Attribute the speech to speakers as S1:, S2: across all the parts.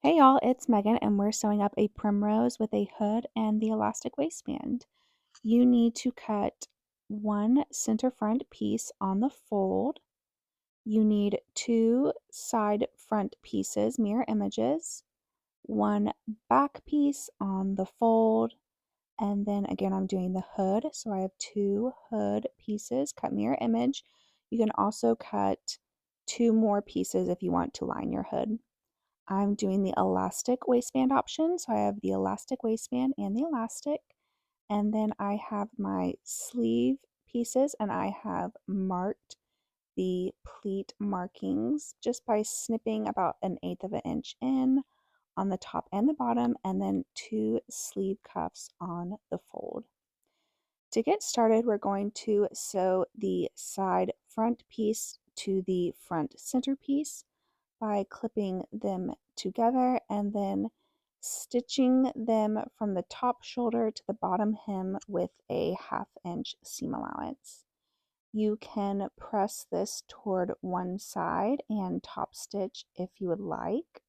S1: Hey y'all, it's Megan and we're sewing up a primrose with a hood and the elastic waistband. You need to cut one center front piece on the fold. You need two side front pieces, mirror images, one back piece on the fold, and then again I'm doing the hood, so I have two hood pieces, cut mirror image. You can also cut two more pieces if you want to line your hood. I'm doing the elastic waistband option. So I have the elastic waistband and the elastic. And then I have my sleeve pieces and I have marked the pleat markings just by snipping about 1/8 of an inch in on the top and the bottom, and then two sleeve cuffs on the fold. To get started, we're going to sew the side front piece to the front center piece by clipping them together and then stitching them from the top shoulder to the bottom hem with a 1/2 inch seam allowance. You can press this toward one side and top stitch if you would like,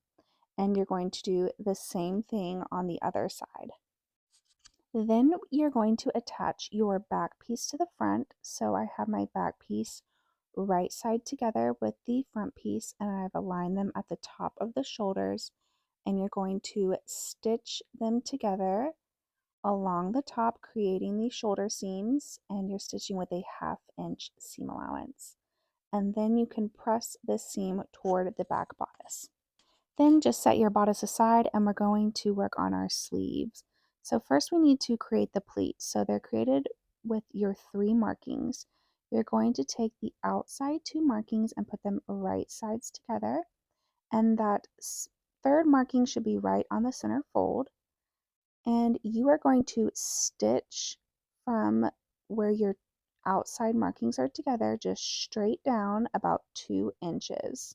S1: and you're going to do the same thing on the other side. Then you're going to attach your back piece to the front. So I have my back piece right side together with the front piece, and I've aligned them at the top of the shoulders, and you're going to stitch them together along the top, creating the shoulder seams, and you're stitching with a 1/2 inch seam allowance. And then you can press this seam toward the back bodice. Then just set your bodice aside and we're going to work on our sleeves. So first we need to create the pleats. So they're created with your 3 markings. You're going to take the outside 2 markings and put them right sides together. And that third marking should be right on the center fold. And you are going to stitch from where your outside markings are together, just straight down about 2 inches.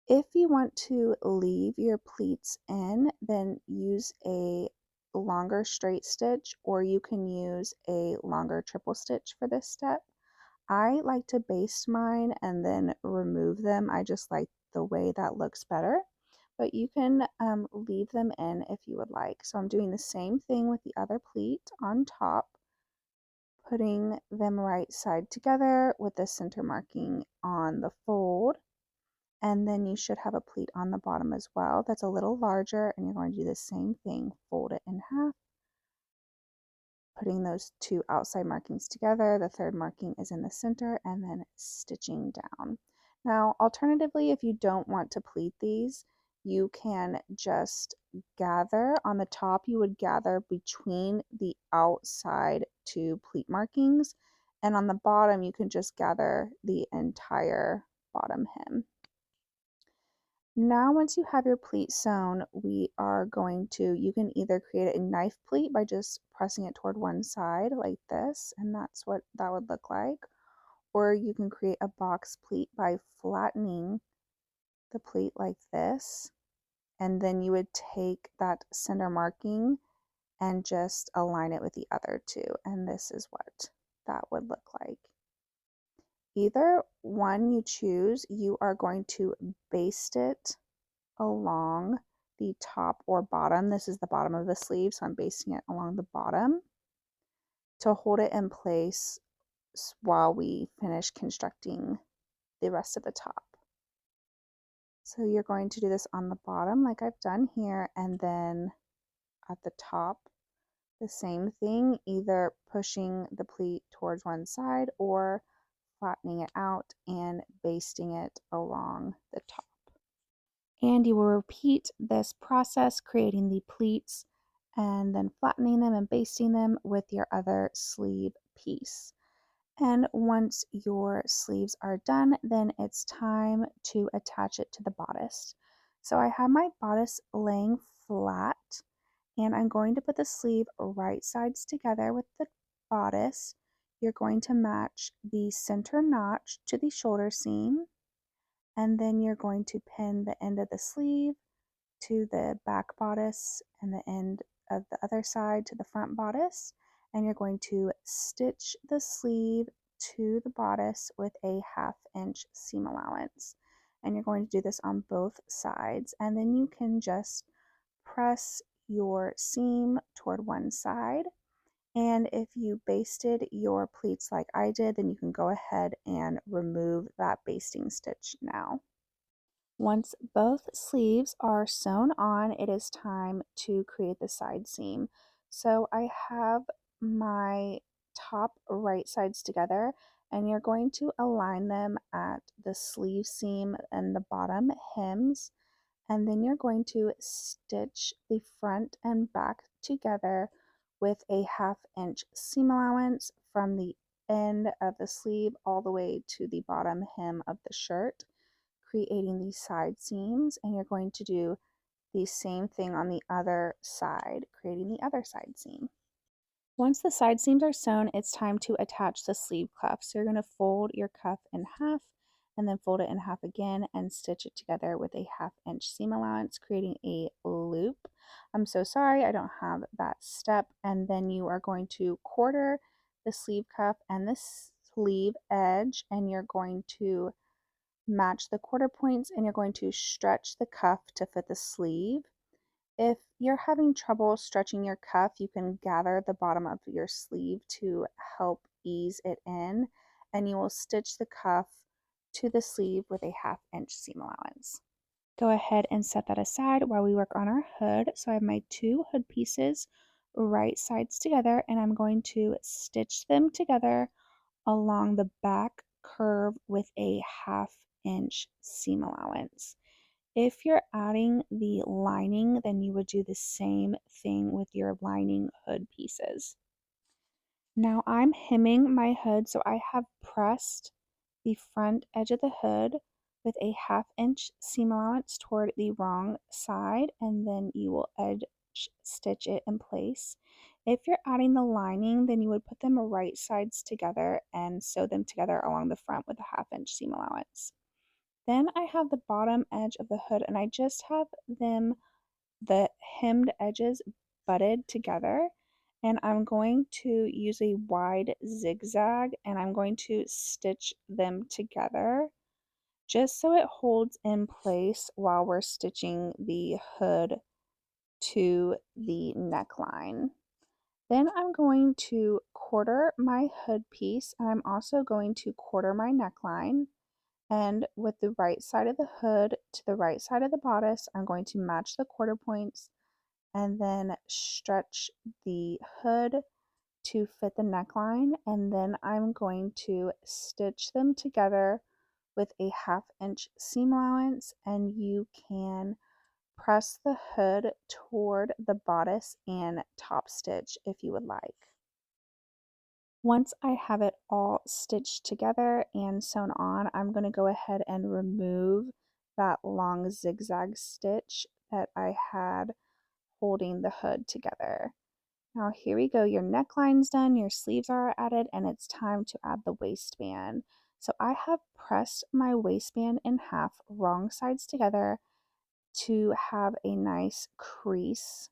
S1: If you want to leave your pleats in, then use a longer straight stitch, or you can use a longer triple stitch for this step. I like to baste mine and then remove them. I just like the way that looks better, but you can leave them in if you would like. So I'm doing the same thing with the other pleat on top, putting them right side together with the center marking on the fold. And then you should have a pleat on the bottom as well that's a little larger, and you're going to do the same thing, fold it in half, putting those 2 outside markings together. The third marking is in the center, and then stitching down. Now, alternatively, if you don't want to pleat these, you can just gather on the top. You would gather between the outside 2 pleat markings, and on the bottom you can just gather the entire bottom hem. Now, once you have your pleat sewn, we are going to, you can either create a knife pleat by just pressing it toward one side like this, and that's what that would look like. Or you can create a box pleat by flattening the pleat like this, and then you would take that center marking and just align it with the other 2, and this is what that would look like. Either one you choose, you are going to baste it along the top or bottom. This is the bottom of the sleeve, so I'm basting it along the bottom to hold it in place while we finish constructing the rest of the top. So you're going to do this on the bottom like I've done here, and then at the top the same thing, either pushing the pleat towards one side or flattening it out and basting it along the top. And you will repeat this process, creating the pleats and then flattening them and basting them with your other sleeve piece. And once your sleeves are done, then it's time to attach it to the bodice. So I have my bodice laying flat, and I'm going to put the sleeve right sides together with the bodice. You're going to match the center notch to the shoulder seam, and then you're going to pin the end of the sleeve to the back bodice and the end of the other side to the front bodice, and you're going to stitch the sleeve to the bodice with a 1/2 inch seam allowance. and you're going to do this on both sides, and then you can just press your seam toward one side. And if you basted your pleats like I did, then you can go ahead and remove that basting stitch now. Once both sleeves are sewn on, it is time to create the side seam. So I have my top right sides together, and you're going to align them at the sleeve seam and the bottom hems, and then you're going to stitch the front and back together with a 1/2 inch seam allowance from the end of the sleeve all the way to the bottom hem of the shirt, creating these side seams. And you're going to do the same thing on the other side, creating the other side seam. Once the side seams are sewn, it's time to attach the sleeve cuff. So you're going to fold your cuff in half and then fold it in half again and stitch it together with a 1/2 inch seam allowance, creating a loop. I'm so sorry, I don't have that step. And then you are going to quarter the sleeve cuff and the sleeve edge, and you're going to match the quarter points, and you're going to stretch the cuff to fit the sleeve. If you're having trouble stretching your cuff, you can gather the bottom of your sleeve to help ease it in, and you will stitch the cuff to the sleeve with a 1/2 inch seam allowance. Go ahead and set that aside while we work on our hood. So I have my 2 hood pieces right sides together, and I'm going to stitch them together along the back curve with a 1/2 inch seam allowance. If you're adding the lining, then you would do the same thing with your lining hood pieces. Now I'm hemming my hood, so I have pressed the front edge of the hood with a 1/2 inch seam allowance toward the wrong side, and then you will edge stitch it in place. If you're adding the lining, then you would put them right sides together and sew them together along the front with a 1/2 inch seam allowance. Then I have the bottom edge of the hood, and I just have the hemmed edges butted together, and I'm going to use a wide zigzag, and I'm going to stitch them together just so it holds in place while we're stitching the hood to the neckline. Then I'm going to quarter my hood piece, and I'm also going to quarter my neckline. And with the right side of the hood to the right side of the bodice, I'm going to match the quarter points and then stretch the hood to fit the neckline. And then I'm going to stitch them together with a 1/2 inch seam allowance, and you can press the hood toward the bodice and top stitch if you would like. Once I have it all stitched together and sewn on, I'm going to go ahead and remove that long zigzag stitch that I had holding the hood together. Now here we go, your neckline's done, your sleeves are added, and it's time to add the waistband. So I have pressed my waistband in half, wrong sides together, to have a nice crease,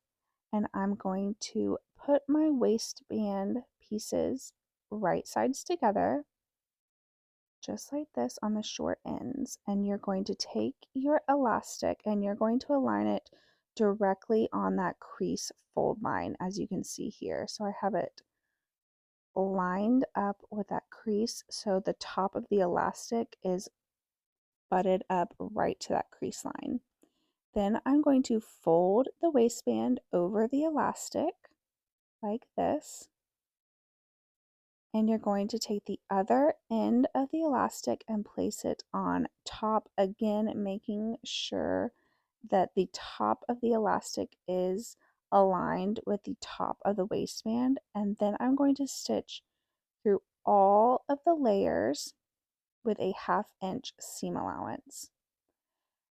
S1: and I'm going to put my waistband pieces right sides together just like this on the short ends, and you're going to take your elastic and you're going to align it directly on that crease fold line, as you can see here. So I have it lined up with that crease, so the top of the elastic is butted up right to that crease line. Then I'm going to fold the waistband over the elastic like this, and you're going to take the other end of the elastic and place it on top, again making sure that the top of the elastic is aligned with the top of the waistband. And then I'm going to stitch through all of the layers with a 1/2 inch seam allowance.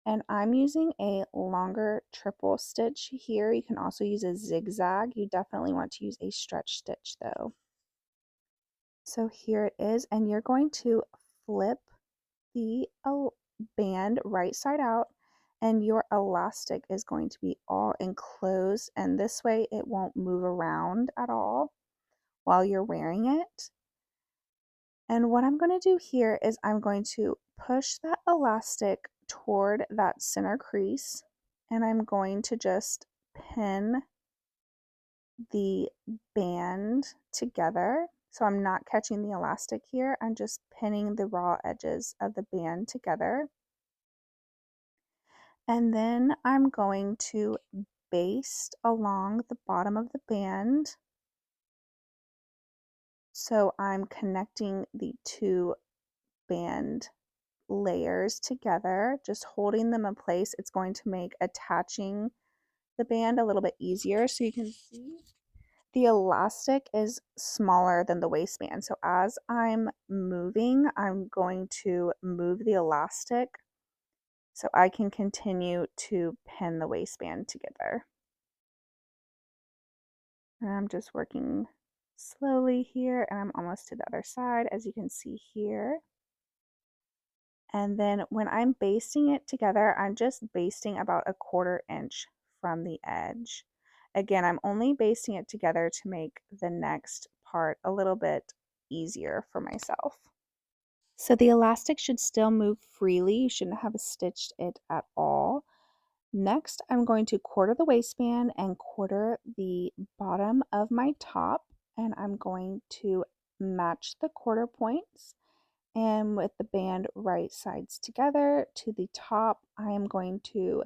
S1: And I'm using a longer triple stitch here. You can also use a zigzag. You definitely want to use a stretch stitch though. So here it is, and you're going to flip the band right side out, and your elastic is going to be all enclosed, and this way it won't move around at all while you're wearing it. And what I'm going to do here is I'm going to push that elastic toward that center crease, and I'm going to just pin the band together. So I'm not catching the elastic here, I'm just pinning the raw edges of the band together. And then I'm going to baste along the bottom of the band. So I'm connecting the two band layers together, just holding them in place. It's going to make attaching the band a little bit easier. So you can see the elastic is smaller than the waistband. So as I'm moving, I'm going to move the elastic so I can continue to pin the waistband together. And I'm just working slowly here, and I'm almost to the other side, as you can see here. And then when I'm basting it together, I'm just basting about a 1/4 inch from the edge. Again, I'm only basting it together to make the next part a little bit easier for myself. So the elastic should still move freely. You shouldn't have stitched it at all. Next, I'm going to 1/4 the waistband and 1/4 the bottom of my top, and I'm going to match the 1/4 points. And with the band right sides together to the top, I am going to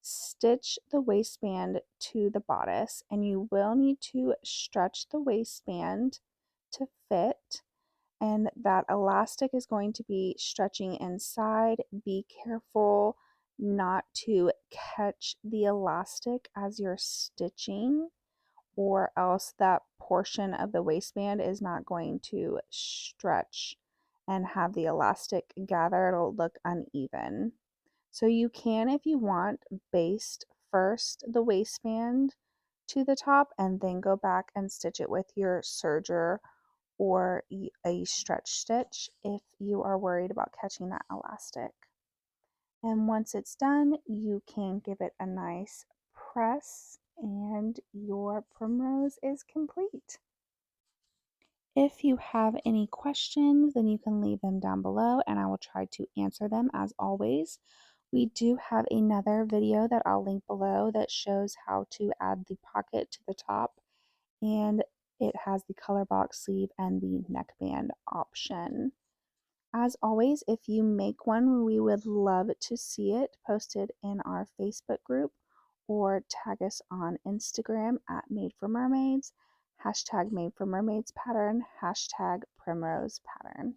S1: stitch the waistband to the bodice, and you will need to stretch the waistband to fit, and that elastic is going to be stretching inside. Be careful not to catch the elastic as you're stitching, or else that portion of the waistband is not going to stretch and have the elastic gather. It'll look uneven. So you can, if you want, baste first the waistband to the top and then go back and stitch it with your serger or a stretch stitch if you are worried about catching that elastic. And once it's done, you can give it a nice press and your primrose is complete. If you have any questions, then you can leave them down below and I will try to answer them as always. We do have another video that I'll link below that shows how to add the pocket to the top, and it has the color box sleeve and the neckband option. As always, if you make one, we would love to see it posted in our Facebook group or tag us on Instagram at Made for Mermaids, hashtag Made for Mermaids pattern, hashtag Primrose pattern.